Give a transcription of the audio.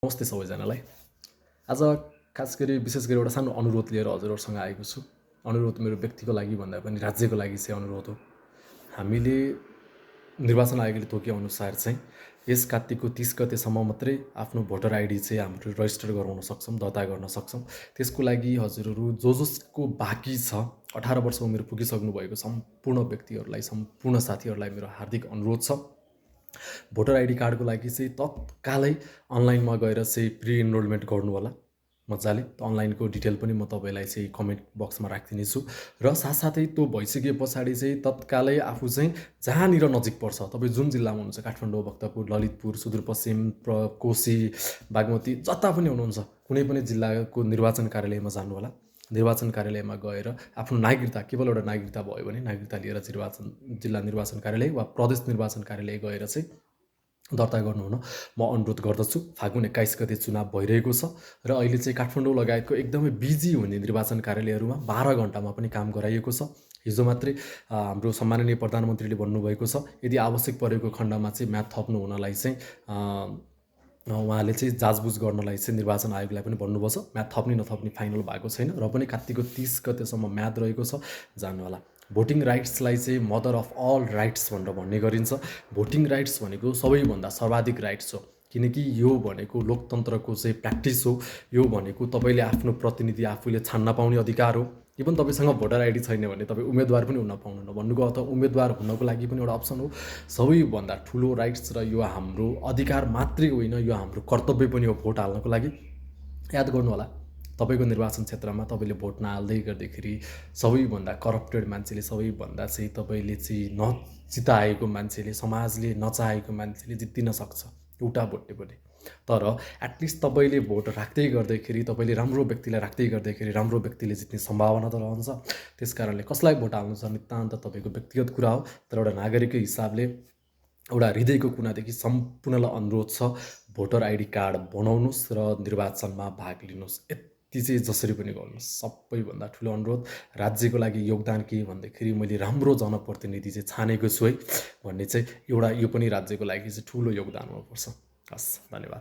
नमस्ते सबैजनालाई। आज खास गरी विशेष गरी एउटा सानो अनुरोध लिएर हजुरहरूसँग आएको छु। अनुरोध मेरो व्यक्तिको लागि भन्दा पनि राज्यको लागि चाहिँ अनुरोध हो। हामीले निर्वाचन आयोगले तोकेअनुसार चाहिँ यस कार्तिकको 30 गतेसम्म मात्रै आफ्नो भोटर आइडी चाहिँ हाम्रो रजिस्टर गराउन सक्छौँ, दर्ता गर्न सक्छौँ। त्यसको लागि हजुरहरू जसको बाँकी छ 18 वर्ष उमेर पुगिसक्नु भएको सम्पूर्ण व्यक्तिहरूलाई, सम्पूर्ण साथीहरूलाई मेरो हार्दिक अनुरोध छ। भोटर आइडी कार्डको लागि चाहिँ तत्कालै अनलाइनमा गएर चाहिँ प्री इनरोलमेन्ट गर्नु होला मजाले। अनलाइनको डिटेल पनि म तपाईँलाई चाहिँ कमेन्ट बक्समा राखिदिनेछु। र साथसाथै त्यो भइसके पछाडि चाहिँ तत्कालै आफू चाहिँ जहाँनिर नजिक पर्छ, तपाईँ जुन जिल्लामा हुनुहुन्छ, काठमाडौँ, भक्तपुर, ललितपुर, सुदूरपश्चिम, कोशी, बागमती, जता पनि हुनुहुन्छ, कुनै पनि जिल्लाको निर्वाचन कार्यालयमा जानु होला। निर्वाचन कार्यालयमा गएर आफ्नो नागरिकता, केवल एउटा नागरिकता भयो भने नागरिकता लिएर जिल्ला निर्वाचन कार्यालय वा प्रदेश निर्वाचन कार्यालय गएर चाहिँ दर्ता गर्नुहुन म अनुरोध गर्दछु। फागुन 21 गते चुनाव भइरहेको छ र अहिले चाहिँ काठमाडौँ लगायतको एकदमै बिजी हुने निर्वाचन कार्यालयहरूमा 12 घण्टामा पनि काम गराइएको छ। हिजो मात्रै हाम्रो सम्माननीय प्रधानमन्त्रीले भन्नुभएको छ, यदि आवश्यक परेको खण्डमा चाहिँ म्याद थप्नु हुनलाई चाहिँ उहाँले चाहिँ जाँचबुझ गर्नलाई चाहिँ निर्वाचन आयोगलाई पनि भन्नुभएको छ। म्याद थप्ने नथप्ने फाइनल भएको छैन र पनि कार्तिकको 30 गतेसम्म म्याद रहेको छ, जानु होला। भोटिङ राइट्सलाई चाहिँ मदर अफ अल राइट्स भनेर भन्ने गरिन्छ। भोटिङ राइट्स भनेको सबैभन्दा सर्वाधिक राइट्स हो, किनकि यो भनेको लोकतन्त्रको चाहिँ प्र्याक्टिस हो। यो भनेको तपाईँले आफ्नो प्रतिनिधि आफूले छान्न पाउने अधिकार हो। इभन तपाईँसँग भोटर आइडी छैन भने तपाईँ उम्मेदवार पनि हुन पाउनुहुन्न। भन्नुको अर्थ उम्मेदवार हुनको लागि पनि एउटा अप्सन हो। सबैभन्दा ठुलो राइट्स र यो हाम्रो अधिकार मात्रै होइन, यो हाम्रो कर्तव्य पनि हो भोट हाल्नको लागि। याद गर्नु होला, तपाईँको निर्वाचन क्षेत्रमा तपाईँले भोट नहाल्दै गर्दाखेरि सबैभन्दा करप्टेड मान्छेले, सबैभन्दा चाहिँ तपाईँले चाहिँ नजिताएको मान्छेले, समाजले नचाहेको मान्छेले जित्दिन सक्छ एउटा भोटले पनि। तर एटलिस्ट तपाईँले भोट राख्दै गर्दाखेरि, तपाईँले राम्रो व्यक्तिलाई राख्दै गर्दाखेरि राम्रो व्यक्तिले जित्ने सम्भावना त रहन्छ। त्यस कारणले कसलाई भोट हाल्नु छ नितान्त तपाईँको व्यक्तिगत कुरा हो। तर एउटा नागरिकको हिसाबले एउटा हृदयको कुनादेखि सम्पूर्णलाई अनुरोध छ, भोटर आइडी कार्ड बनाउनुहोस् र निर्वाचनमा भाग लिनुहोस्। यति चाहिँ जसरी पनि गर्नुहोस्। सबैभन्दा ठुलो अनुरोध, राज्यको लागि योगदान के भन्दाखेरि मैले राम्रो जनप्रतिनिधि चाहिँ छानेको छु है भन्ने चाहिँ एउटा, यो पनि राज्यको लागि चाहिँ ठुलो योगदान हुनुपर्छ। हस्, धन्यवाद।